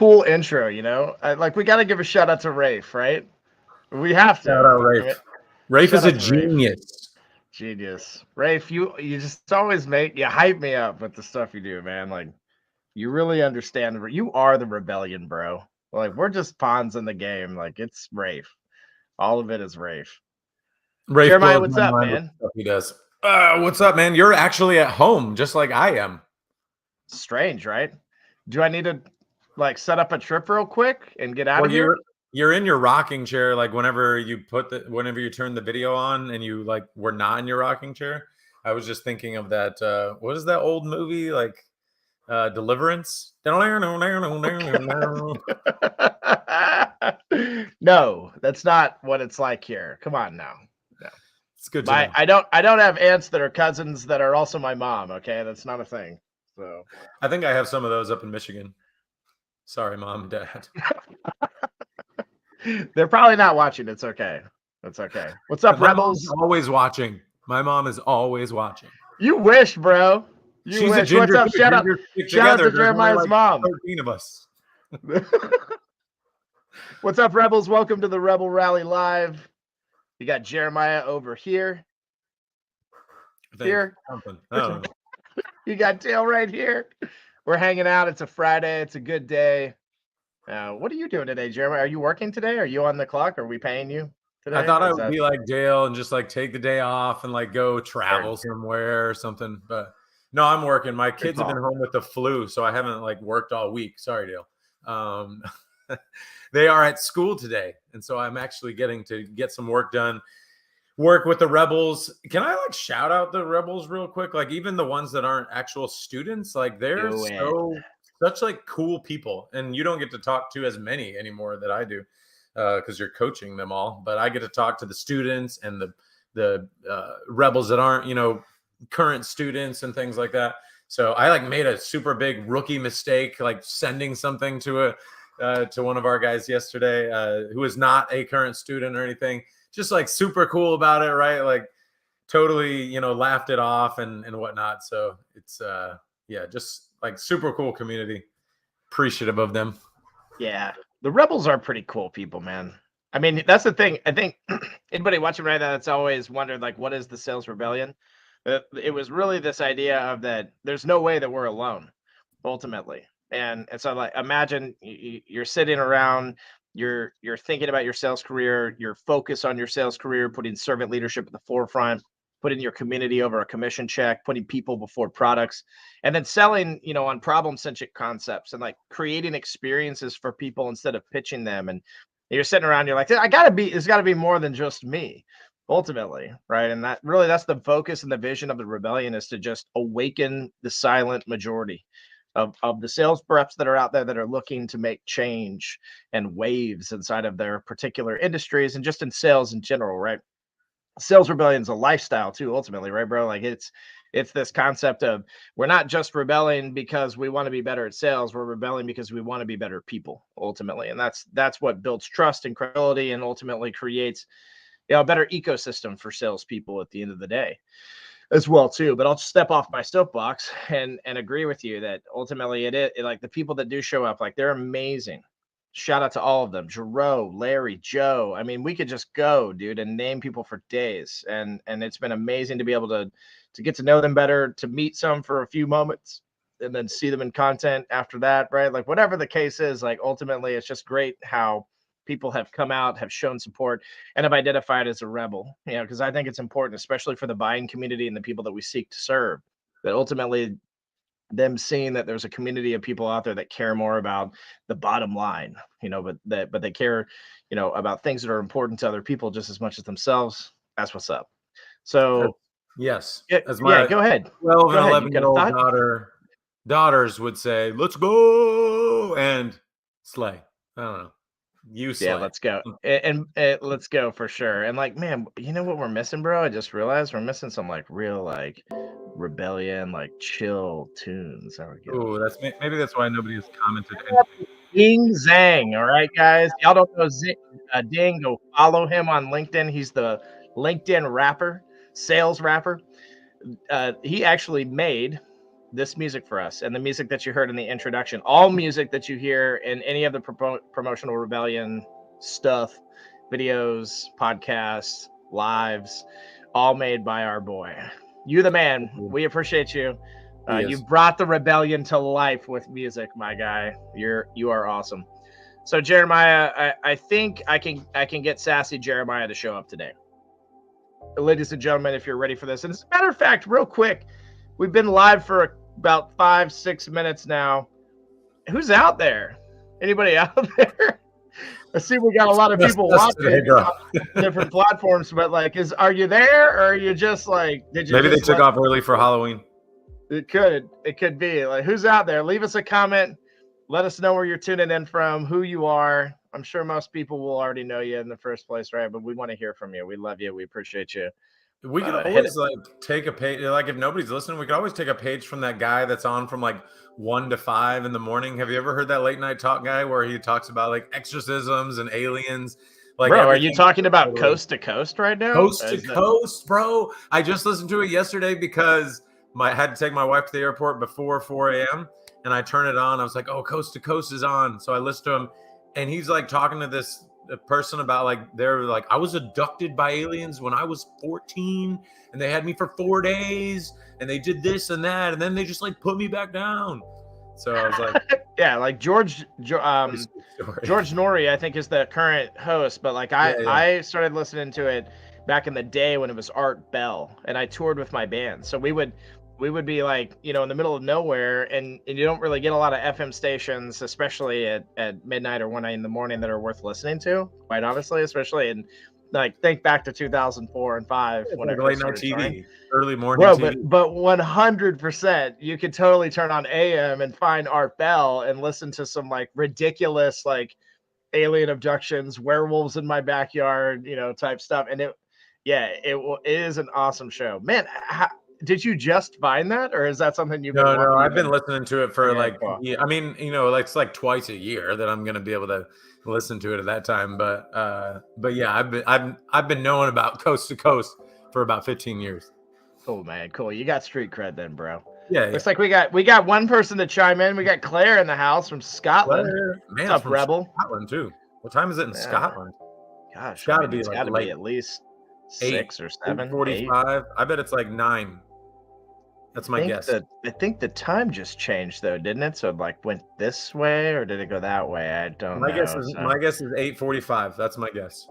cool intro, you know? Like, we got to give a shout out to Rafe, right? We have to. Shout out Rafe. I mean, Rafe is shout a out to Rafe. genius. Genius. Rafe, you just always you hype me up with the stuff you do, man. Like, you really understand. You are the rebellion, bro. Like, we're just pawns in the game. Like, it's Rafe. All of it is Rafe. Rafe Jeremiah, blows what's my up, mind with man? the stuff he does. What's up, man? You're actually at home, just like I am. Strange, right? Do I need to like set up a trip real quick and get out Well, of here? you're in your rocking chair, like whenever you turn the video on and you like were not in your rocking chair. I was just thinking of that. What is that old movie like? Deliverance. No, that's not what it's like here. Come on now. No. It's good to know. I don't have aunts that are cousins that are also my mom, okay? That's not a thing. So I think I have some of those up in Michigan. Sorry, mom and dad. they're probably not watching. It's okay. It's okay. What's up, My Rebels? mom's always watching. My mom is always watching. You wish, bro. You She's wish. a ginger. What's up? Shout out Together. to There's Jeremiah's only like mom. 13 of us. What's up, Rebels? Welcome to the Rebel Rally Live. You got Jeremiah over here. Here. Something. I don't know. You got Dale right here. We're hanging out. It's a Friday. It's a good day. What are you doing today, Jeremiah? Are you working today? Are you on the clock? Are we paying you today? I thought I would be like Dale and just like take the day off and like go travel somewhere or something. But no, I'm working. My kids have been home with the flu, so I haven't like worked all week. Sorry, Dale. They are at school today, and so I'm actually getting to get some work done. Work with the Rebels. Can I like shout out the Rebels real quick? Like even the ones that aren't actual students, like they're such like cool people, and you don't get to talk to as many anymore that I do because you're coaching them all. But I get to talk to the students and the Rebels that aren't, you know, current students and things like that. So I like made a super big rookie mistake, like sending something to one of our guys yesterday who is not a current student or anything. Just like super cool about it, right? Like totally, you know, laughed it off and whatnot. So it's just like super cool community. Appreciative of them. Yeah, the Rebels are pretty cool people, man. I mean, that's the thing. I think anybody watching right now that's always wondered, like, what is the Sales Rebellion? It was really this idea of that there's no way that we're alone, ultimately. And so, like, imagine you're sitting around, you're thinking about your sales career, you're focused on your sales career, putting servant leadership at the forefront, putting your community over a commission check, putting people before products, and then selling, you know, on problem-centric concepts and like creating experiences for people instead of pitching them. And you're sitting around, you're like, it's gotta be more than just me, ultimately, right? And that's the focus and the vision of the rebellion, is to just awaken the silent majority of the sales reps that are out there that are looking to make change and waves inside of their particular industries and just in sales in general, right? Sales rebellion is a lifestyle too, ultimately, right, bro? Like it's this concept of we're not just rebelling because we want to be better at sales. We're rebelling because we want to be better people, ultimately, and that's what builds trust and credibility, and ultimately creates, you know, a better ecosystem for salespeople at the end of the day, as well too. But I'll step off my soapbox and agree with you that ultimately like the people that do show up, like they're amazing. Shout out to all of them. Jerome, Larry, Joe. I mean, we could just go, dude, and name people for days. And it's been amazing to be able to get to know them better, to meet some for a few moments, and then see them in content after that, right? Like whatever the case is, like ultimately it's just great how people have come out, have shown support, and have identified as a rebel, you know, because I think it's important, especially for the buying community and the people that we seek to serve, that ultimately them seeing that there's a community of people out there that care more about the bottom line, you know, but they care, you know, about things that are important to other people just as much as themselves. That's what's up. So yes, as my go ahead. 12 and 11-year-old daughters would say, "Let's go," and slay. I don't know. Yeah, let's go. And let's go for sure. And like, man, you know what we're missing, bro? I just realized we're missing some like real like rebellion, like chill tunes. There we go. Oh, maybe that's why nobody has commented. Ding Zhang. All right, guys. Y'all don't know Ding, go follow him on LinkedIn. He's the LinkedIn rapper, sales rapper. He actually made this music for us, and the music that you heard in the introduction, all music that you hear in any of the promotional Rebellion stuff, videos, podcasts, lives, all made by our boy. You the man. We appreciate you. You've brought the Rebellion to life with music, my guy. You are awesome. So Jeremiah, I think I can get sassy Jeremiah to show up today. Ladies and gentlemen, if you're ready for this, and as a matter of fact, real quick, we've been live for about 5-6 minutes now. Who's out there? Anybody out there? I see we got a lot of people watching on different platforms, but like, are you there, or are you just like, did you? Maybe they took off early for Halloween. It could be. Like, who's out there? Leave us a comment. Let us know where you're tuning in from, who you are. I'm sure most people will already know you in the first place, right? But we want to hear from you. We love you. We appreciate you. We can always like take a page. Like if nobody's listening, we could always take a page from that guy that's on from like 1 to 5 in the morning. Have you ever heard that late night talk guy where he talks about like exorcisms and aliens? Like, bro, are you talking about Coast to Coast right now? Coast to Coast, bro. I just listened to it yesterday because I had to take my wife to the airport before 4 a.m. and I turned it on. I was like, oh, Coast to Coast is on. So I listened to him, and he's like talking to this person about like, they're like, I was abducted by aliens when I was 14 and they had me for 4 days and they did this and that. And then they just like put me back down. So I was like, yeah, like George Norrie, I think, is the current host. But like I started listening to it back in the day when it was Art Bell, and I toured with my band. So we would be like, in the middle of nowhere, and you don't really get a lot of FM stations, especially at midnight or 1 a.m. in the morning, that are worth listening to, quite honestly, especially in like, think back to 2004 and 5 when like late night TV, early morning TV. But 100%, you could totally turn on AM and find Art Bell and listen to some like ridiculous like alien abductions, werewolves in my backyard, type stuff. And it is an awesome show, man. Did you just find that, or is that something you've been? No, I've been listening to it for I mean, it's like twice a year that I'm going to be able to listen to it at that time. But yeah, I've been knowing about Coast to Coast for about 15 years. Cool, man. Cool. You got street cred then, bro. Yeah. Looks like we got one person to chime in. We got Claire in the house from Scotland. Man, what's up, Rebel? Scotland too. What time is it in Scotland? Gosh, it's got to be at least 6 or 7. 8:45. I bet it's like 9. That's my guess. I think the time just changed though, didn't it? So it like went this way, or did it go that way? I don't know. My guess is 8:45. That's my guess.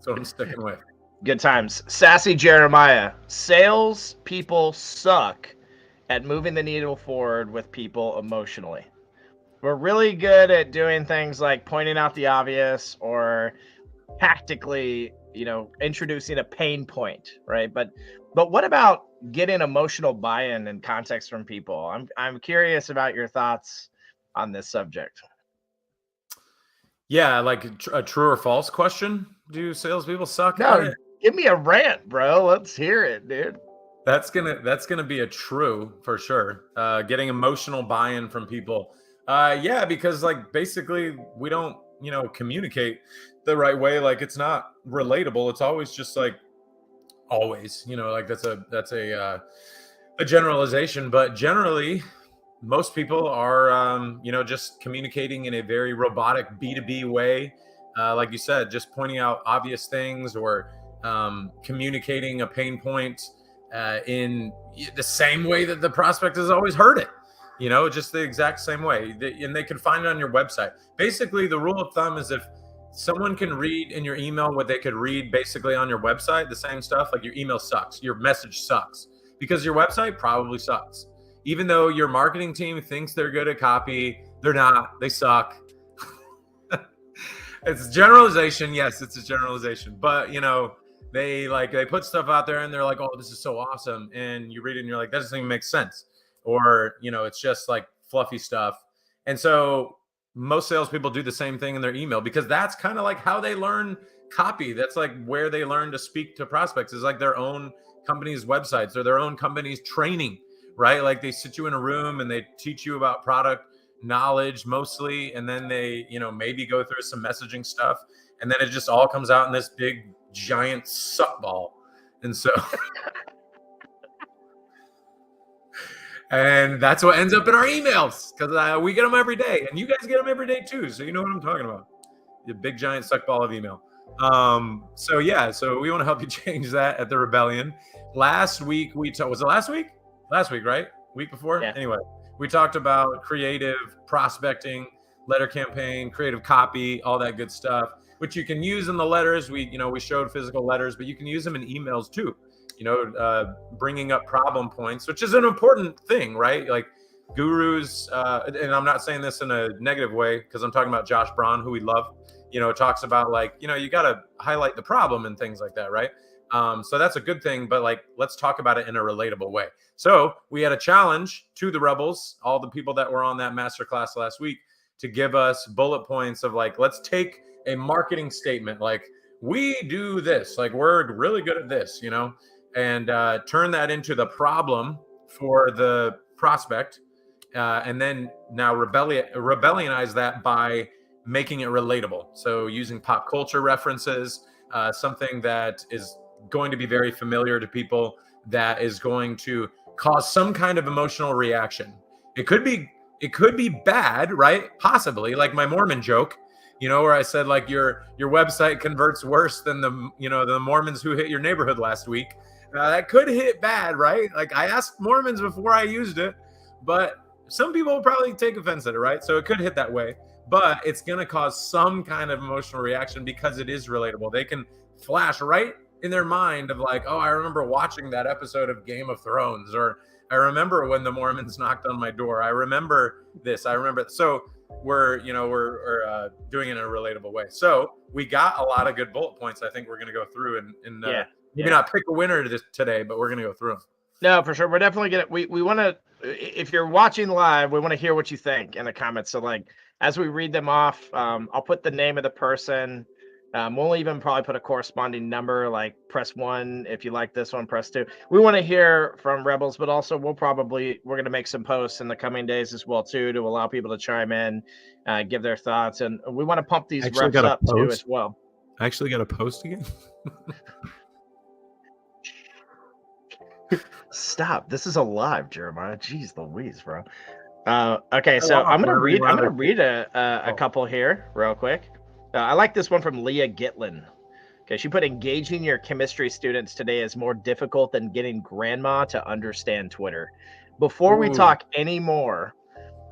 So I'm sticking with. Good times. Sassy Jeremiah. Sales people suck at moving the needle forward with people emotionally. We're really good at doing things like pointing out the obvious or tactically, introducing a pain point, right? But what about getting emotional buy-in and context from people? I'm curious about your thoughts on this subject. Yeah, like a true or false question. Do salespeople suck? No, give me a rant, bro. Let's hear it, dude. That's gonna be a true for sure. Getting emotional buy-in from people. Yeah, because like basically we don't communicate the right way. Like it's not relatable. It's always just like always. Like that's a generalization, but generally most people are just communicating in a very robotic B2B way. Like you said, just pointing out obvious things or communicating a pain point in the same way that the prospect has always heard it, just the exact same way. And they can find it on your website. Basically, the rule of thumb is if someone can read in your email what they could read basically on your website, the same stuff, like your email sucks, your message sucks, because your website probably sucks. Even though your marketing team thinks they're good at copy, they're not. They suck. It's generalization. Yes, it's a generalization. But, they put stuff out there and they're like, oh, this is so awesome. And you read it and you're like, that doesn't even make sense. Or, it's just like fluffy stuff. And so most salespeople do the same thing in their email because that's kind of like how they learn copy. That's like where they learn to speak to prospects is like their own company's websites or their own company's training, right? Like they sit you in a room and they teach you about product knowledge mostly. And then they, maybe go through some messaging stuff. And then it just all comes out in this big giant suck ball. And so And that's what ends up in our emails because we get them every day, and you guys get them every day too. So you know what I'm talking about. The big giant suck ball of email. So we want to help you change that at the Rebellion. Last week was it last week? Last week, right? Week before? Yeah. Anyway, we talked about creative prospecting, letter campaign, creative copy, all that good stuff, which you can use in the letters. We showed physical letters, but you can use them in emails too. Bringing up problem points, which is an important thing, right? Like gurus, and I'm not saying this in a negative way because I'm talking about Josh Braun, who we love. Talks about like, you got to highlight the problem and things like that, right? So that's a good thing, but like, let's talk about it in a relatable way. So we had a challenge to the Rebels, all the people that were on that masterclass last week, to give us bullet points of like, let's take a marketing statement, like we do this, like we're really good at this, and turn that into the problem for the prospect, and then now rebellionize that by making it relatable. So using pop culture references, something that is going to be very familiar to people, that is going to cause some kind of emotional reaction. It could be bad, right? Possibly, like my Mormon joke, where I said like your website converts worse than the Mormons who hit your neighborhood last week. That could hit bad, right? Like I asked Mormons before I used it, but some people will probably take offense at it, right? So it could hit that way, but it's going to cause some kind of emotional reaction because it is relatable. They can flash right in their mind of like, oh, I remember watching that episode of Game of Thrones, or I remember when the Mormons knocked on my door. I remember this. So we're doing it in a relatable way. So we got a lot of good bullet points. I think we're going to go through and maybe not pick a winner today, but we're going to go through them. No, for sure. We're definitely going to, we want to, if you're watching live, we want to hear what you think in the comments. So like, as we read them off, I'll put the name of the person. We'll even probably put a corresponding number, like press 1 if you like this one, press 2. We want to hear from Rebels, but also we're going to make some posts in the coming days as well too, to allow people to chime in, give their thoughts, and we want to pump these reps up too as well. I actually got a post again. Stop! This is a live, Jeremiah. Jeez Louise, bro. Okay, so I'm gonna read a couple here real quick. I like this one from Leah Gitlin. Okay, she put, engaging your chemistry students today is more difficult than getting grandma to understand Twitter. Before we talk any more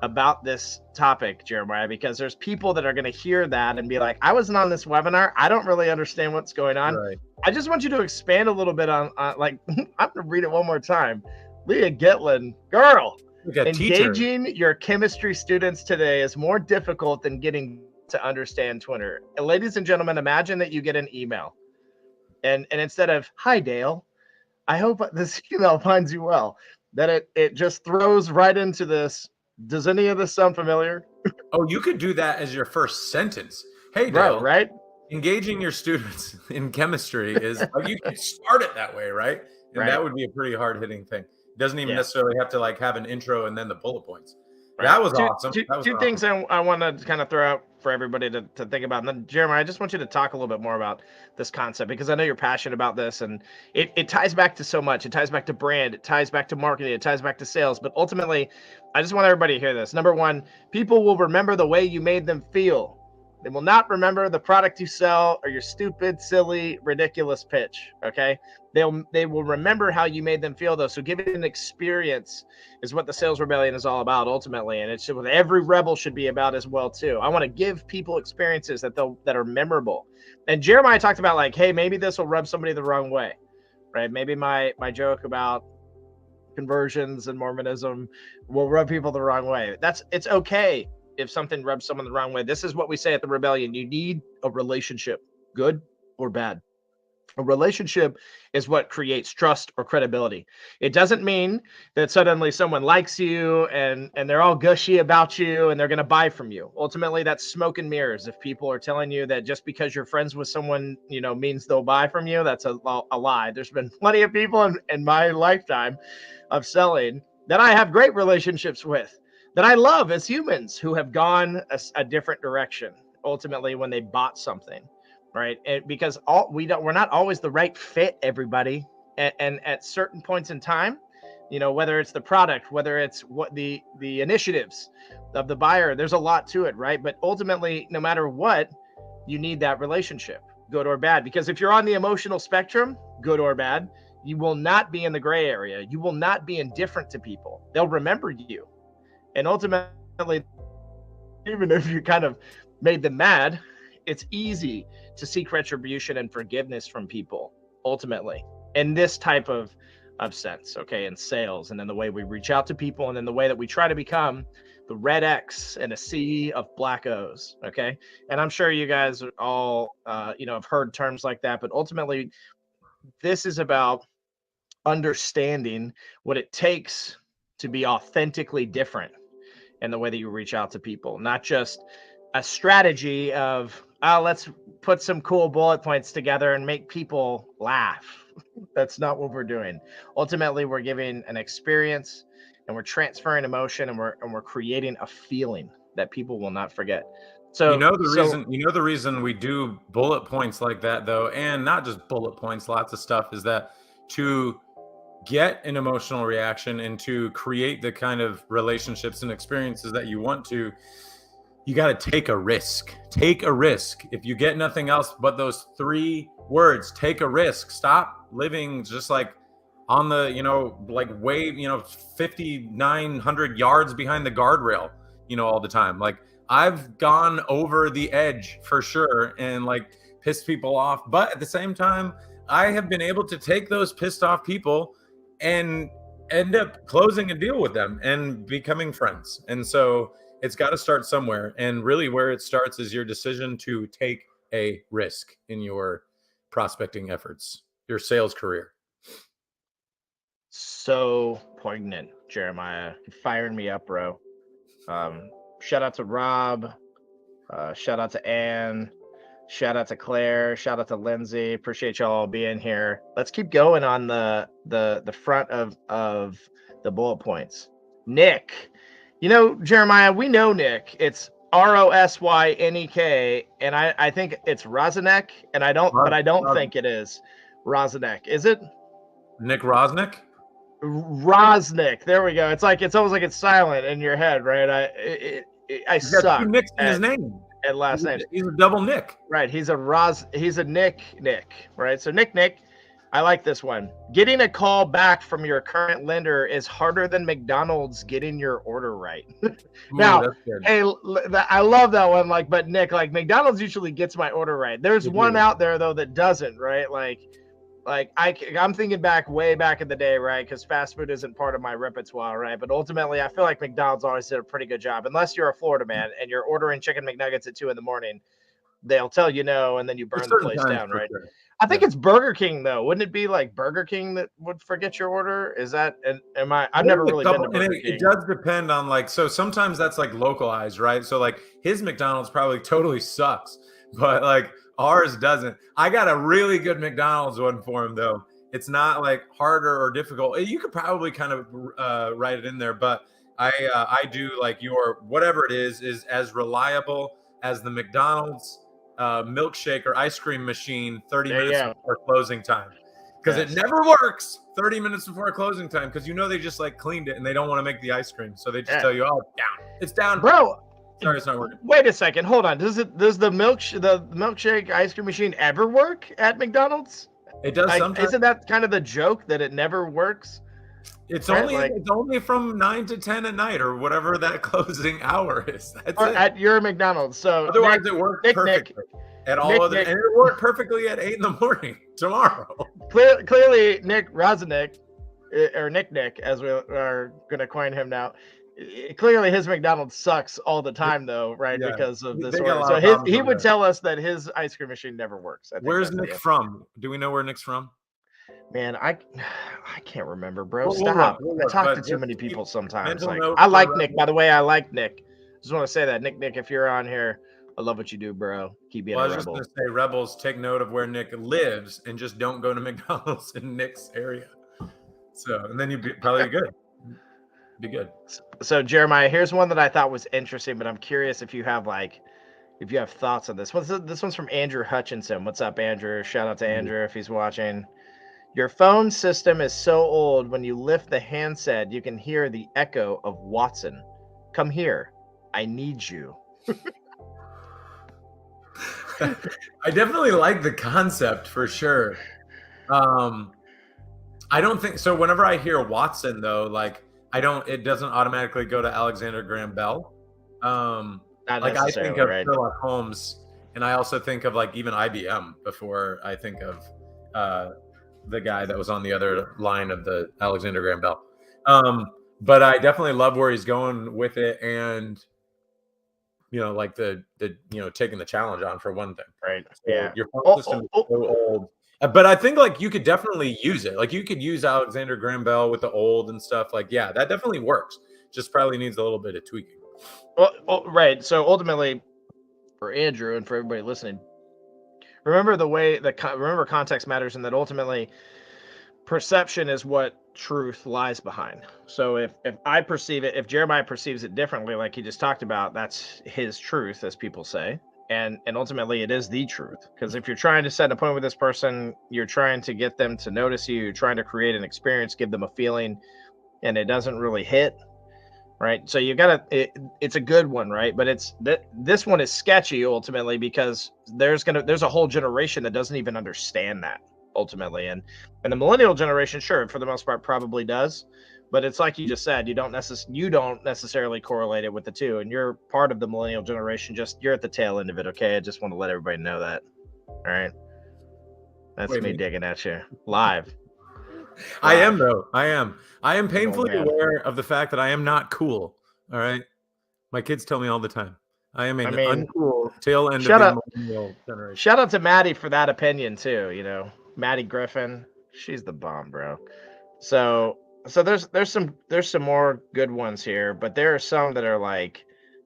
about this topic, Jeremiah, because there's people that are going to hear that and be like, I wasn't on this webinar. I don't really understand what's going on. Right. I just want you to expand a little bit on like, I'm going to read it one more time. Leah Gitlin, girl, engaging your chemistry students today is more difficult than getting to understand Twitter. And ladies and gentlemen, imagine that you get an email and instead of, hi Dale, I hope this email finds you well, that it just throws right into this. Does any of this sound familiar? Oh, you could do that as your first sentence. Hey Bro, Dale, right? Engaging your students in chemistry is like, you can start it that way, right? And that would be a pretty hard hitting thing. It doesn't even necessarily have to like have an intro and then the bullet points. Right. That was awesome. Two things I want to kind of throw out for everybody to think about. And then, Jeremiah, I just want you to talk a little bit more about this concept, because I know you're passionate about this, and it ties back to so much. It ties back to brand. It ties back to marketing. It ties back to sales. But ultimately, I just want everybody to hear this. Number one, people will remember the way you made them feel. They will not remember the product you sell or your stupid, silly, ridiculous pitch, okay? They will remember how you made them feel, though. So giving an experience is what the Sales Rebellion is all about, ultimately, and it's what every Rebel should be about as well, too. I want to give people experiences that are memorable. And Jeremiah talked about, like, hey, maybe this will rub somebody the wrong way, right? Maybe my joke about conversions and Mormonism will rub people the wrong way. It's okay if something rubs someone the wrong way. This is what we say at the Rebellion. You need a relationship, good or bad. A relationship is what creates trust or credibility. It doesn't mean that suddenly someone likes you and they're all gushy about you and they're going to buy from you. Ultimately, that's smoke and mirrors. If people are telling you that just because you're friends with someone, means they'll buy from you, that's a lie. There's been plenty of people in my lifetime of selling that I have great relationships with, that I love as humans, who have gone a different direction ultimately when they bought something, right? And because we're not always the right fit, everybody, and at certain points in time, You know, whether it's the product, whether it's what the initiatives of the buyer, there's a lot to it, right? But ultimately, no matter what, you need that relationship, good or bad. Because if you're on the emotional spectrum, good or bad, you will not be in the gray area. You will not be indifferent to people. They'll remember you. And ultimately, even if you kind of made them mad, it's easy to seek retribution and forgiveness from people, ultimately, in this type of sense, okay, in sales, and in the way we reach out to people, and in the way that we try to become the red X in a sea of black O's, okay? And I'm sure you guys are all, have heard terms like that, but ultimately, this is about understanding what it takes to be authentically different in the way that you reach out to people, not just a strategy of, oh, let's put some cool bullet points together and make people laugh. That's not what we're doing. Ultimately, we're giving an experience, and we're transferring emotion, and we're creating a feeling that people will not forget. So the reason we do bullet points like that, though, and not just bullet points, lots of stuff, is that to get an emotional reaction and to create the kind of relationships and experiences that you want to, you got to take a risk. Take a risk. If you get nothing else but those 3 words, take a risk. Stop living just like on the, like way, 5,900 yards behind the guardrail, all the time. Like, I've gone over the edge for sure and like pissed people off. But at the same time, I have been able to take those pissed off people and end up closing a deal with them and becoming friends. And so it's got to start somewhere. And really where it starts is your decision to take a risk in your prospecting efforts, your sales career. So poignant, Jeremiah. You're firing me up, bro. Shout out to Rob. Shout out to Ann. Shout out to Claire. Shout out to Lindsay. Appreciate y'all being here. Let's keep going on the front of the bullet points. Nick, Jeremiah, we know Nick. It's RosYnek, and I think it's Rozenek, and I don't think it is Rozenek. Is it Nick Rosnick? Rosnick? There we go. It's almost like it's silent in your head, right? I suck. Two Nicks in his name. At last names. He's a double Nick. Right. He's a Nick, right? So Nick, I like this one. Getting a call back from your current lender is harder than McDonald's getting your order right. Now, hey, I love that one. Like, but Nick, like McDonald's usually gets my order right. There's one out there though that doesn't, right? Like I'm thinking way back in the day, right? Because fast food isn't part of my repertoire, right? But ultimately, I feel like McDonald's always did a pretty good job. Unless you're a Florida man and you're ordering chicken McNuggets at 2 a.m, they'll tell you no, and then you burn the place down, right? Sure. I think it's Burger King though. Wouldn't it be like Burger King that would forget your order? Is that? I've never really been to Burger King. It does depend on like. So sometimes that's like localized, right? So like his McDonald's probably totally sucks, but like. Ours doesn't. I got a really good McDonald's one for him, though. It's not like harder or difficult. You could probably kind of write it in there, but I do like your whatever it is as reliable as the McDonald's milkshake or ice cream machine 30 minutes before closing time. Because it never works 30 minutes before closing time because they just like cleaned it and they don't want to make the ice cream. So they just tell you, oh, it's down. Bro. Sorry, it's not working. Wait a second. Hold on. Does the milkshake ice cream machine ever work at McDonald's? It does sometimes. Isn't that kind of the joke that it never works? It's only from 9 to 10 at night or whatever that closing hour is. That's it. At your McDonald's. So otherwise it works perfectly at all other, and it worked perfectly at 8 a.m. tomorrow. Clearly, Nick Rozenek, or Nick, as we are going to coin him now. Clearly his McDonald's sucks all the time though, right? Yeah. Because of this order. So he would tell us that his ice cream machine never works. Where's Nick from? Do we know where Nick's from? Man, I can't remember, bro. Stop. I talk to too many people sometimes. I like Nick, by the way. I like Nick. Just want to say that. Nick, if you're on here, I love what you do, bro. Keep being a rebel. I was just going to say, rebels, take note of where Nick lives and just don't go to McDonald's in Nick's area. So, and then you'd probably be good. Be good. So Jeremiah, here's one that I thought was interesting, but I'm curious if you have thoughts on this. This one's from Andrew Hutchinson. What's up, Andrew? Shout out to Andrew if he's watching. Your phone system is so old when you lift the handset, you can hear the echo of Watson. Come here. I need you. I definitely like the concept for sure. I don't think so. Whenever I hear Watson, though, like it doesn't automatically go to Alexander Graham Bell. Not Like I think necessarily, of right? Sherlock Holmes, and I also think of like even IBM before I think of the guy that was on the other line of the Alexander Graham Bell. But I definitely love where he's going with it, and like the taking the challenge on for one thing. Right. So Yeah. your phone Oh, system is oh, so old. But I think like you could definitely use it. Like you could use Alexander Graham Bell with the old and stuff. Like, yeah, that definitely works. Just probably needs a little bit of tweaking. Right. So ultimately, for Andrew and for everybody listening, remember remember context matters, and that ultimately perception is what truth lies behind. So if I perceive it, if Jeremiah perceives it differently, like he just talked about, that's his truth, as people say. And ultimately it is the truth. Because if you're trying to set an appointment with this person, you're trying to get them to notice you, you're trying to create an experience, give them a feeling, and it doesn't really hit, right? So you gotta it's a good one, right? But this one is sketchy ultimately, because there's a whole generation that doesn't even understand that ultimately. And the millennial generation, sure, for the most part probably does, but it's like you just said, you don't necessarily correlate it with the two, and you're part of the millennial generation. Just you're at the tail end of it. Okay, I just want to let everybody know that. All right, that's me digging at you live. I am, though. I am painfully aware of the fact that I am not cool. All right, my kids tell me all the time I am an uncool tail end of the millennial generation. Shout out to Maddie for that opinion too. Maddie Griffin, she's the bomb, bro. So there's some more good ones here, but there are some that are like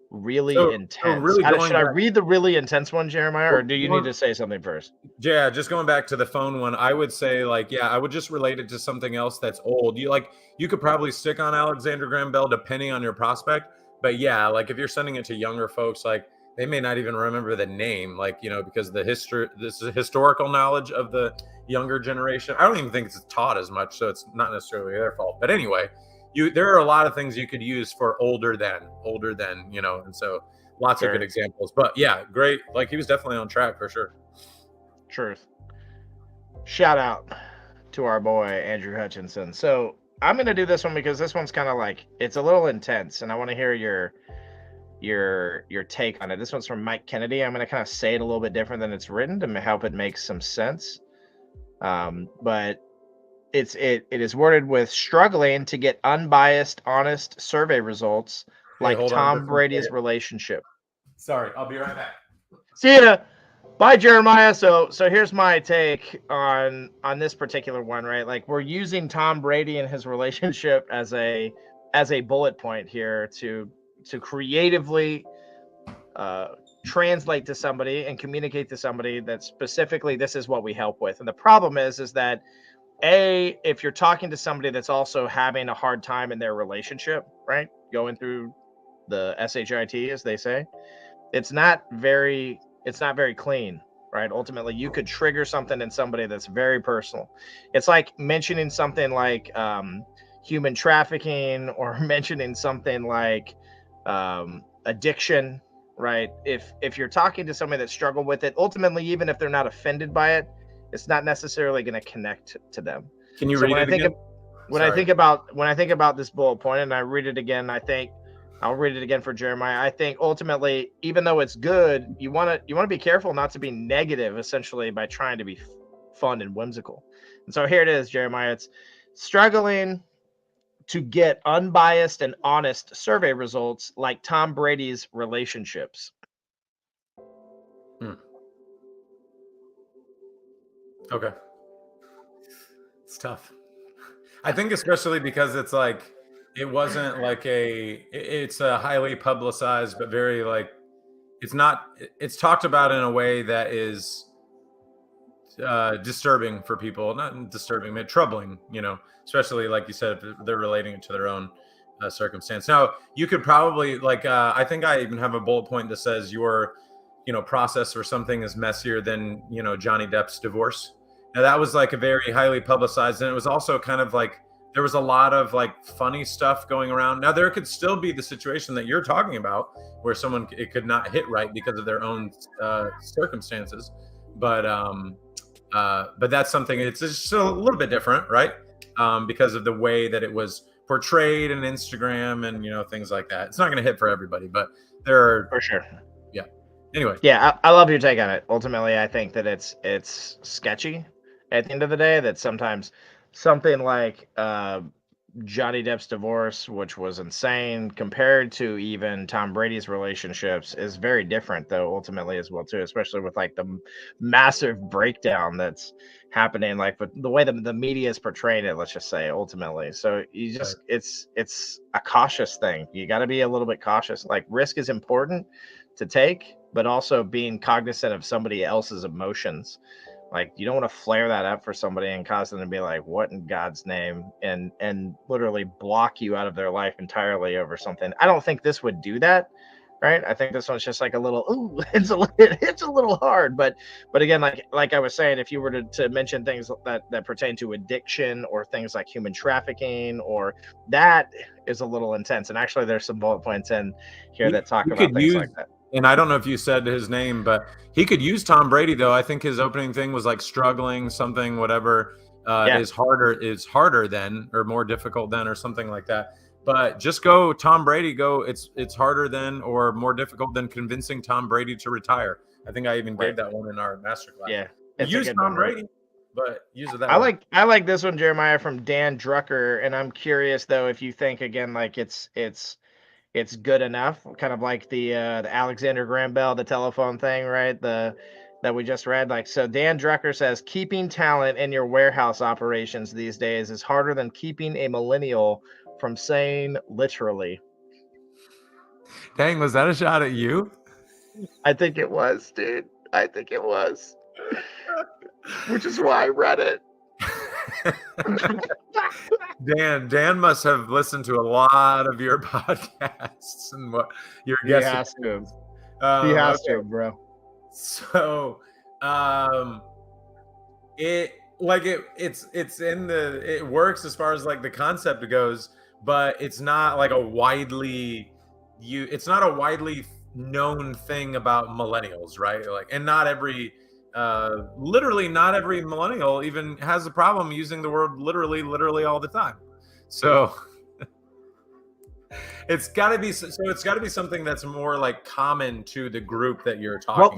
really intense. Really should I read the really intense one, Jeremiah, or do you need to say something first? Yeah, just going back to the phone one, I would say like, yeah, I would just relate it to something else that's old. You could probably stick on Alexander Graham Bell depending on your prospect, but yeah, like if you're sending it to younger folks, like they may not even remember the name, like, because this is historical knowledge of the younger generation. I don't even think it's taught as much, so it's not necessarily their fault. But anyway, there are a lot of things you could use for older than, and so lots of good examples. But yeah, great. Like he was definitely on track for sure. Truth. Shout out to our boy Andrew Hutchinson. So I'm gonna do this one because this one's kind of like, it's a little intense, and I want to hear your take on it. This one's from Mike Kennedy. I'm going to kind of say it a little bit different than it's written to help it make some sense. But it is worded with struggling to get unbiased, honest survey results like Tom Brady's relationship. Sorry, I'll be right back. See ya. Bye, Jeremiah. So here's my take on this particular one, right? Like we're using Tom Brady and his relationship as a bullet point here to creatively translate to somebody and communicate to somebody that specifically this is what we help with. And the problem is that if you're talking to somebody that's also having a hard time in their relationship, right, going through the SHIT, as they say, it's not very clean, right? Ultimately, you could trigger something in somebody that's very personal. It's like mentioning something like human trafficking, or mentioning something like addiction, right? If you're talking to somebody that struggled with it, ultimately, even if they're not offended by it, it's not necessarily going to connect to them. Can you read it again? When I think about this bullet point, and I read it again, I think I'll read it again for Jeremiah. I think ultimately, even though it's good, you want to be careful not to be negative, essentially, by trying to be fun and whimsical. And so here it is, Jeremiah. It's struggling to get unbiased and honest survey results like Tom Brady's relationships. Okay. It's tough. I think especially because it's like, it wasn't like it's a highly publicized, but very like, it's talked about in a way that is disturbing for people. Not disturbing, but troubling, especially like you said, if they're relating it to their own circumstance. Now, you could probably like, I think I even have a bullet point that says your, process for something is messier than, Johnny Depp's divorce. Now that was like a very highly publicized, and it was also kind of like there was a lot of like funny stuff going around. Now there could still be the situation that you're talking about, where someone it could not hit right because of their own circumstances, but that's something. It's just a little bit different, right? Because of the way that it was portrayed in Instagram and things like that. It's not going to hit for everybody, but there are For sure. yeah. Anyway, Yeah, I love your take on it. Ultimately, I think that it's sketchy at the end of the day. That sometimes something like Johnny Depp's divorce, which was insane, compared to even Tom Brady's relationships, is very different, though, ultimately as well too. Especially with like the massive breakdown that's happening, like with the way the media is portraying it. Let's just say, ultimately. So you just it's a cautious thing. You got to be a little bit cautious. Like risk is important to take, but also being cognizant of somebody else's emotions. Like you don't want to flare that up for somebody and cause them to be like, what in God's name, and literally block you out of their life entirely over something. I don't think this would do that, right? I think this one's just like a little, ooh, it's a little hard. But again, like I was saying, if you were to mention things that pertain to addiction or things like human trafficking, or that is a little intense. And actually there's some bullet points in here that talk about things like that. And I don't know if you said his name, but he could use Tom Brady, though. I think his opening thing was like struggling, something, whatever, is harder than, or more difficult than, or something like that. But just go Tom Brady, it's harder than or more difficult than convincing Tom Brady to retire. I think I even gave that one in our masterclass. Yeah. Use Tom Brady, but use it that way. I like this one, Jeremiah, from Dan Drucker. And I'm curious, though, if you think, again, like it's good enough, kind of like the Alexander Graham Bell, the telephone thing, right? That we just read. Like, so Dan Drucker says, keeping talent in your warehouse operations these days is harder than keeping a millennial from saying literally. Dang, was that a shot at you? I think it was, dude. I think it was. Which is why I read it. Dan must have listened to a lot of your podcasts and what your guests. He has to. He has to, bro. So, it works as far as like the concept goes, but it's not like a widely known thing about millennials, right? Like, and literally not every millennial even has a problem using the word literally all the time. So it's got to be something that's more like common to the group that you're talking about.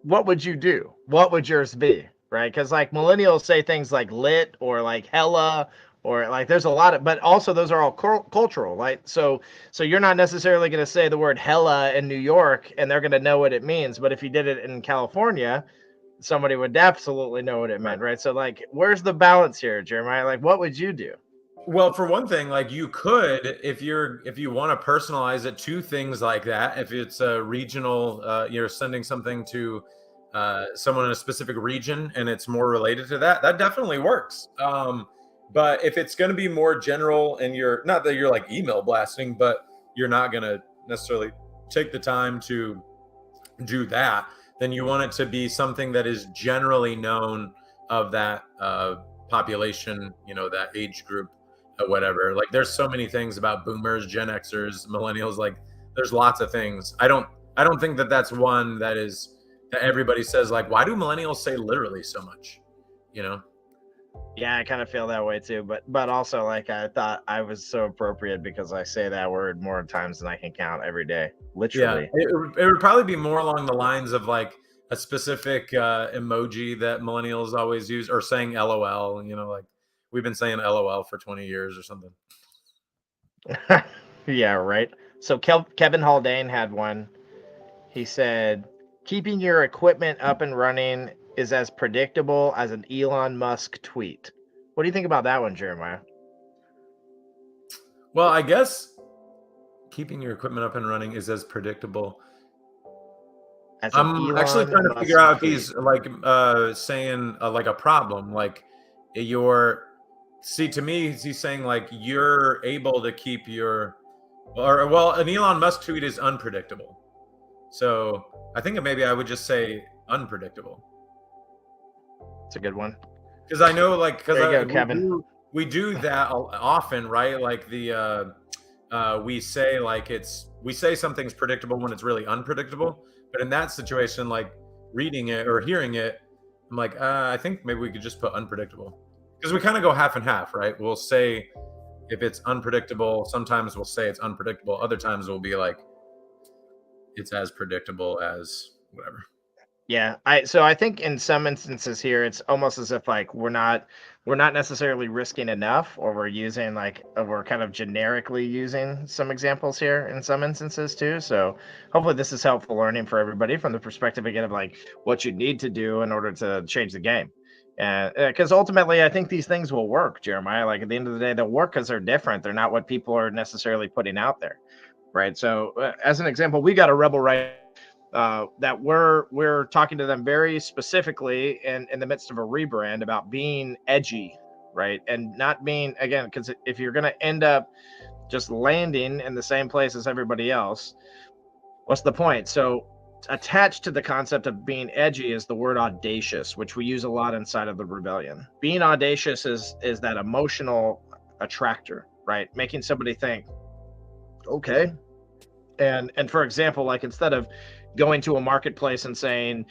What would you do? What would yours be? Right? Because like millennials say things like lit or like hella, or like there's a lot of, but also those are all cultural, right? So you're not necessarily going to say the word hella in New York and they're going to know what it means. But if you did it in California, somebody would absolutely know what it meant, right? So like, where's the balance here, Jeremiah? Like, what would you do? Well, for one thing, like you could, if you want to personalize it to things like that, if it's a regional, you're sending something to someone in a specific region and it's more related to that definitely works. But if it's going to be more general and you're not that you're like email blasting, but you're not going to necessarily take the time to do that, then you want it to be something that is generally known of that population, that age group, whatever. Like there's so many things about boomers, Gen Xers, millennials, like there's lots of things. I don't think that that's one that everybody says like, why do millennials say literally so much? Yeah, I kind of feel that way too, but also like I thought I was so appropriate because I say that word more times than I can count every day. Literally. Yeah, it would probably be more along the lines of like a specific emoji that millennials always use, or saying LOL. Like we've been saying LOL for 20 years or something. Yeah, right. So Kevin Haldane had one. He said, keeping your equipment up and running is as predictable as an Elon Musk tweet. What do you think about that one, Jeremiah? Well, I guess keeping your equipment up and running is as predictable. I'm actually trying to figure out if he's like saying like a problem. Like to me, he's saying like you're able to keep an Elon Musk tweet is unpredictable. So I think maybe I would just say unpredictable. It's a good one. Because I know, like, There you go, Kevin. we do that often, right? Like we say we say something's predictable when it's really unpredictable. But in that situation, like reading it or hearing it, I'm like, I think maybe we could just put unpredictable, because we kind of go half and half, right? We'll say if it's unpredictable, sometimes we'll say it's unpredictable. Other times we'll be like, it's as predictable as whatever. Yeah, I think in some instances here, it's almost as if like we're not necessarily risking enough, or we're using we're kind of generically using some examples here in some instances too. So hopefully this is helpful learning for everybody from the perspective again of like what you need to do in order to change the game. And because ultimately, I think these things will work, Jeremiah. Like at the end of the day, they'll work because they're different. They're not what people are necessarily putting out there, right? So as an example, we got a rebel right that we're talking to them very specifically in the midst of a rebrand about being edgy, right? And not being, again, because if you're going to end up just landing in the same place as everybody else, what's the point? So attached to the concept of being edgy is the word audacious, which we use a lot inside of the rebellion. Being audacious is that emotional attractor, right? Making somebody think, okay. And for example, like instead of going to a marketplace and saying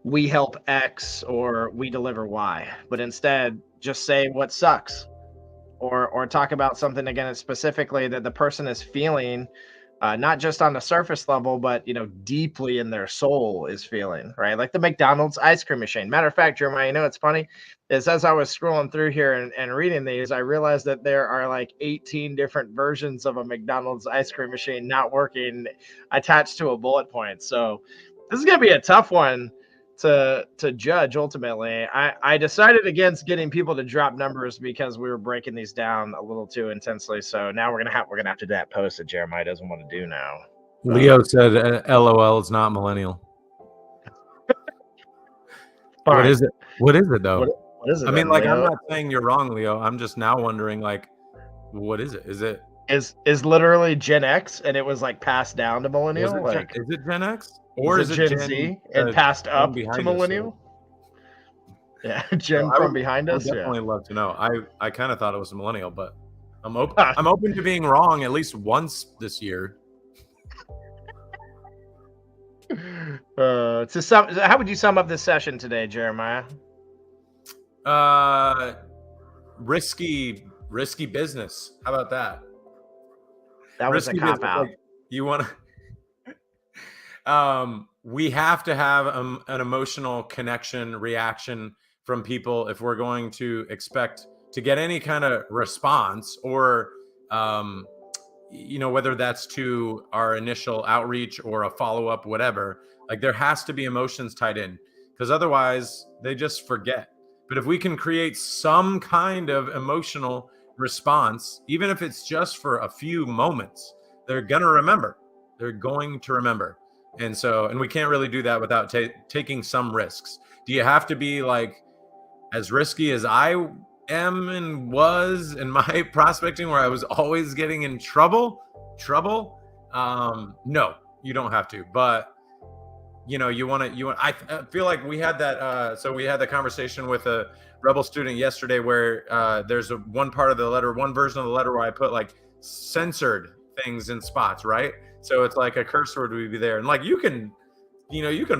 we help X or we deliver Y, but instead just say what sucks, or talk about something again specifically that the person is feeling, not just on the surface level, but deeply in their soul is feeling, right? Like the McDonald's ice cream machine. Matter of fact, Jeremiah, it's funny is as I was scrolling through here and reading these, I realized that there are like 18 different versions of a McDonald's ice cream machine not working attached to a bullet point. So this is gonna be a tough one to judge ultimately. I decided against getting people to drop numbers because we were breaking these down a little too intensely. So now we're gonna have to do that post that Jeremiah doesn't want to do now. Leo said, "LOL, it's not millennial." Fine. What is it? What is it though? What is it? I mean, then, like, Leo? I'm not saying you're wrong, Leo. I'm just now wondering, like, what is it? Is it is literally Gen X and it was like passed down to millennial? is it Gen X or is it Gen Z and passed up to millennial? Yeah, Gen from behind us. I would definitely love to know. I kind of thought it was a millennial, but I'm open to being wrong at least once this year. How would you sum up this session today, Jeremiah? Risky business. How about that? That was risky a cop out. Like, you want to we have to have an emotional connection reaction from people if we're going to expect to get any kind of response, or whether that's to our initial outreach or a follow-up, whatever. Like, there has to be emotions tied in, because otherwise they just forget. But if we can create some kind of emotional response, even if it's just for a few moments, they're going to remember. And we can't really do that without taking some risks. Do you have to be like as risky as I am and was in my prospecting, where I was always getting in trouble? No, you don't have to. But I feel like we had that. So we had the conversation with a Rebel student yesterday where there's one part of the letter, one version of the letter where I put like censored things in spots, right? So it's like a curse word would be there. And like, you can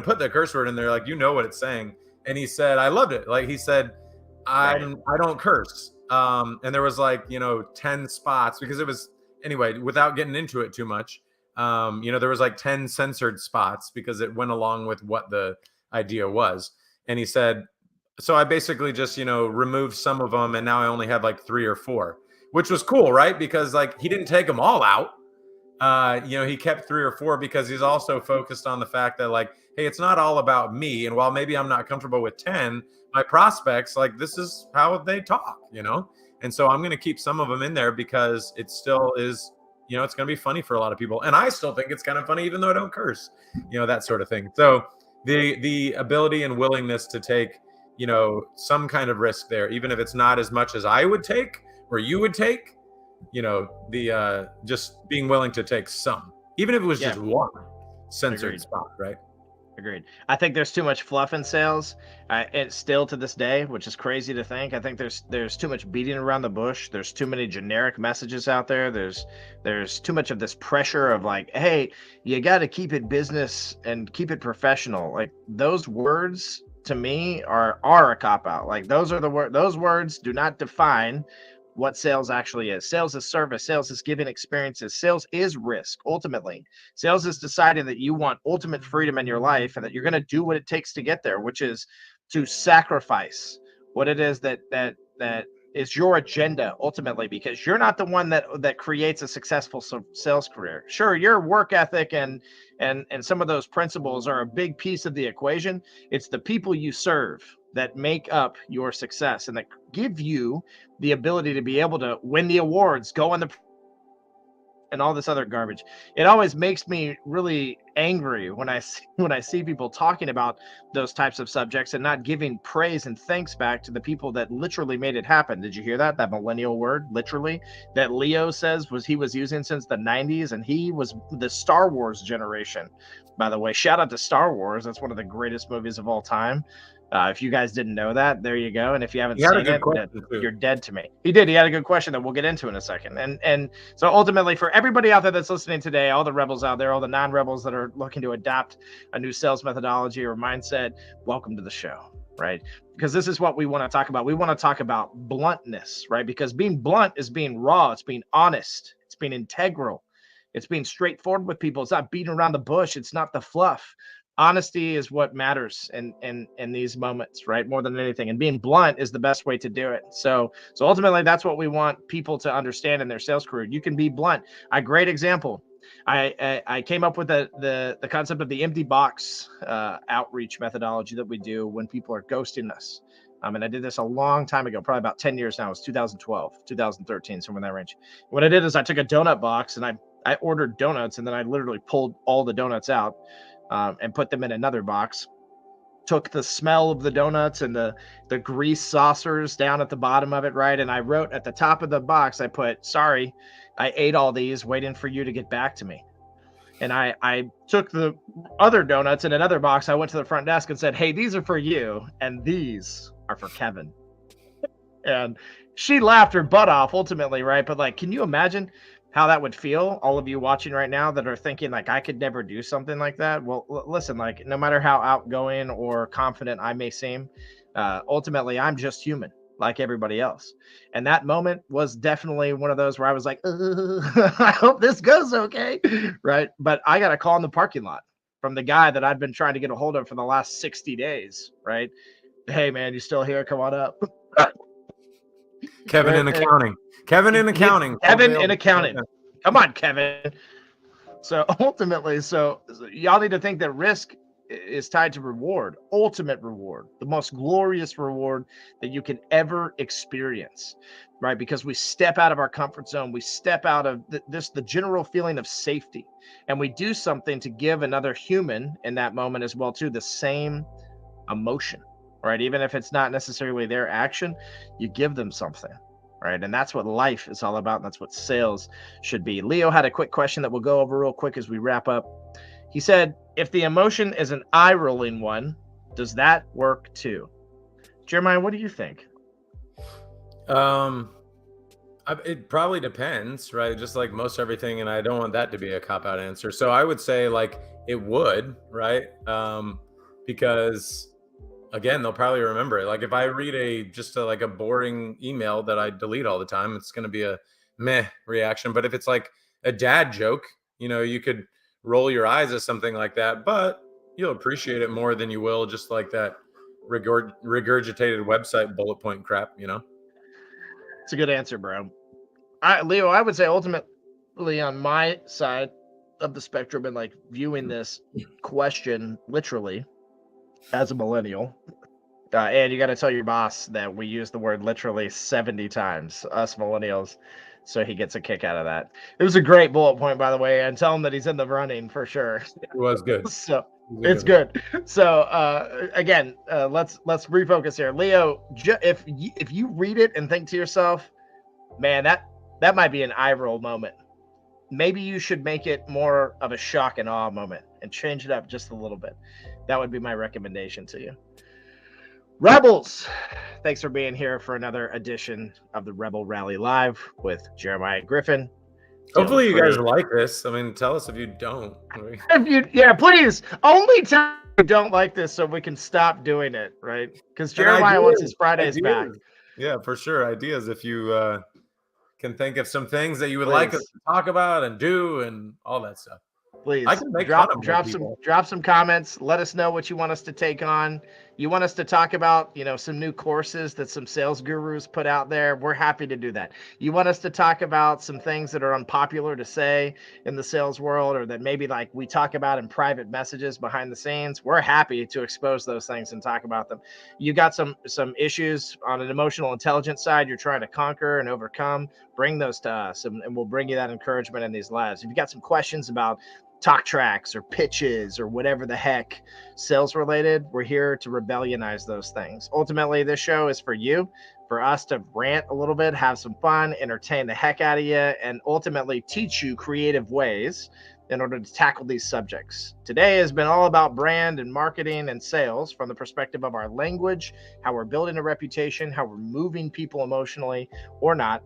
put the curse word in there, like, what it's saying. And he said, I loved it. Like he said, I don't curse. And there was like, 10 spots, because it was, anyway, without getting into it too much, there was like 10 censored spots because it went along with what the idea was. And he said, so I basically just, removed some of them, and now I only have like 3 or 4, which was cool, right? Because like, he didn't take them all out. He kept 3 or 4 because he's also focused on the fact that like, hey, it's not all about me. And while maybe I'm not comfortable with 10, my prospects, like, this is how they talk, And so I'm going to keep some of them in there because it still is, it's going to be funny for a lot of people. And I still think it's kind of funny, even though I don't curse, that sort of thing. So the ability and willingness to take, some kind of risk there, even if it's not as much as I would take or you would take, just being willing to take some, even if it was just one censored spot, right? Agreed. I think there's too much fluff in sales. It's still to this day, which is crazy to think. I think there's too much beating around the bush. There's too many generic messages out there. There's too much of this pressure of like, hey, you got to keep it business and keep it professional. Like those words to me are a cop out. Like those are those words do not define what sales actually is. Sales is service. Sales is giving experiences. Sales is risk. Ultimately, sales is deciding that you want ultimate freedom in your life and that you're going to do what it takes to get there, which is to sacrifice what it is that is your agenda ultimately, because you're not the one that creates a successful sales career. Sure, your work ethic and some of those principles are a big piece of the equation. It's the people you serve that make up your success and that give you the ability to be able to win the awards, go on the and all this other garbage. It always makes me really angry when I see people talking about those types of subjects and not giving praise and thanks back to the people that literally made it happen. Did you hear that? That millennial word, literally, that Leo says he was using since the 90s, and he was the Star Wars generation. By the way, shout out to Star Wars. That's one of the greatest movies of all time. If you guys didn't know that, there you go. And if you haven't seen it, you're dead to me. He did. He had a good question that we'll get into in a second. And so ultimately, for everybody out there that's listening today, all the rebels out there, all the non-rebels that are looking to adapt a new sales methodology or mindset, welcome to the show, right? Because this is what we want to talk about. We want to talk about bluntness, right? Because being blunt is being raw. It's being honest. It's being integral. It's being straightforward with people. It's not beating around the bush. It's not the fluff. Honesty is what matters in these moments, right? More than anything. And being blunt is the best way to do it. So ultimately, that's what we want people to understand in their sales career. You can be blunt. A great example. I came up with the concept of the empty box outreach methodology that we do when people are ghosting us. And I did this a long time ago, probably about 10 years now. It was 2012, 2013, somewhere in that range. What I did is I took a donut box and I ordered donuts, and then I literally pulled all the donuts out and put them in another box. Took the smell of the donuts and the grease saucers down at the bottom of it, right? And I wrote at the top of the box, I put, sorry, I ate all these waiting for you to get back to me. And I took the other donuts in another box. I went to the front desk and said, hey, these are for you, and these are for Kevin. And she laughed her butt off ultimately, right? But like, can you imagine how that would feel, all of you watching right now that are thinking like I could never do something like that? Well, listen, like no matter how outgoing or confident I may seem, ultimately I'm just human like everybody else. And that moment was definitely one of those where I was like, I hope this goes okay, right? But I got a call in the parking lot from the guy that I'd been trying to get a hold of for the last 60 days, right? Hey man, you still here? Come on up. Kevin in accounting. Kevin in accounting. Kevin in accounting. Come on, Kevin. So ultimately, so y'all need to think that risk is tied to reward, ultimate reward, the most glorious reward that you can ever experience, right? Because we step out of our comfort zone. We step out of the general feeling of safety, and we do something to give another human in that moment as well, too, the same emotion, right? Even if it's not necessarily their action, you give them something. Right. And that's what life is all about. And that's what sales should be. Leo had a quick question that we'll go over real quick as we wrap up. He said, if the emotion is an eye rolling one, does that work too? Jeremiah, what do you think? It probably depends, right? Just like most everything. And I don't want that to be a cop out answer. So I would say like it would, right? Because again, they'll probably remember it. Like if I read a boring email that I delete all the time, it's going to be a meh reaction. But if it's like a dad joke, you could roll your eyes at something like that, but you'll appreciate it more than you will just like that regurgitated website bullet point crap, It's a good answer, bro. Leo, I would say ultimately on my side of the spectrum and like viewing this question literally, as a millennial, and you got to tell your boss that we use the word literally 70 times, us millennials, so he gets a kick out of that. It was a great bullet point, by the way, and tell him that he's in the running for sure. It was good. So it's good. So again, let's refocus here, Leo. If you read it and think to yourself, man, that might be an eye roll moment, maybe you should make it more of a shock and awe moment and change it up just a little bit. That would be my recommendation to you. Rebels, thanks for being here for another edition of the Rebel Rally Live with Jeremiah Griffin. Hopefully you guys like this. I mean, tell us if you don't. If you, yeah, please only tell you don't like this so we can stop doing it, right? Because Jeremiah wants his Fridays back. Yeah, for sure. Ideas if you can think of some things that you would like us to talk about and do and all that stuff. Please, I can make drop some comments. Let us know what you want us to take on. You want us to talk about, you know, some new courses that some sales gurus put out there. We're happy to do that. You want us to talk about some things that are unpopular to say in the sales world, or that maybe like we talk about in private messages behind the scenes. We're happy to expose those things and talk about them. You got some issues on an emotional intelligence side you're trying to conquer and overcome. Bring those to us, and we'll bring you that encouragement in these lives. If you got some questions about talk tracks or pitches or whatever the heck sales related, we're here to rebellionize those things. Ultimately, this show is for you, for us to rant a little bit, have some fun, entertain the heck out of you, and ultimately teach you creative ways in order to tackle these subjects. Today has been all about brand and marketing and sales from the perspective of our language, how we're building a reputation, how we're moving people emotionally or not,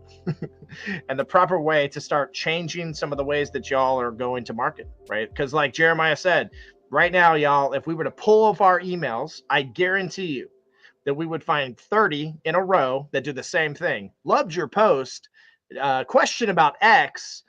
and the proper way to start changing some of the ways that y'all are going to market, right? Because like Jeremiah said, right now, y'all, if we were to pull off our emails, I guarantee you that we would find 30 in a row that do the same thing. Loved your post, question about X,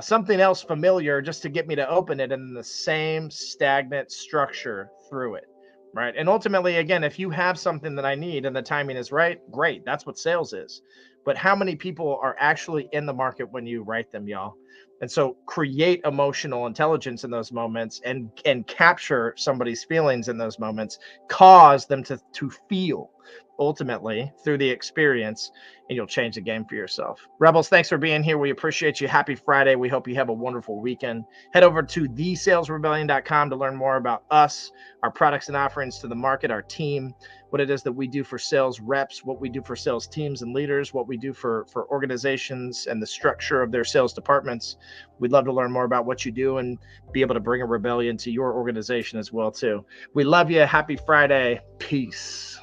something else familiar just to get me to open it, and the same stagnant structure through it, right? And ultimately, again, if you have something that I need and the timing is right, great. That's what sales is. But how many people are actually in the market when you write them, y'all? And so create emotional intelligence in those moments and capture somebody's feelings in those moments, cause them to feel ultimately through the experience, and you'll change the game for yourself. Rebels, thanks for being here. We appreciate you. Happy Friday. We hope you have a wonderful weekend. Head over to thesalesrebellion.com to learn more about us, our products and offerings to the market, our team, what it is that we do for sales reps, what we do for sales teams and leaders, what we do for organizations and the structure of their sales departments. We'd love to learn more about what you do and be able to bring a rebellion to your organization as well, too. We love you. Happy Friday. Peace.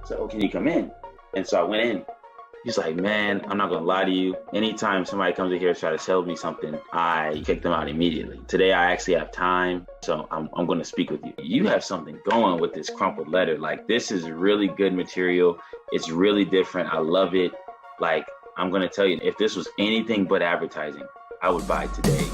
So, oh, can you come in? And so I went in. He's like, man, I'm not gonna lie to you. Anytime somebody comes in here to try to sell me something, I kick them out immediately. Today, I actually have time, so I'm gonna speak with you. You have something going with this crumpled letter. Like, this is really good material. It's really different. I love it. Like, I'm gonna tell you, if this was anything but advertising, I would buy it today.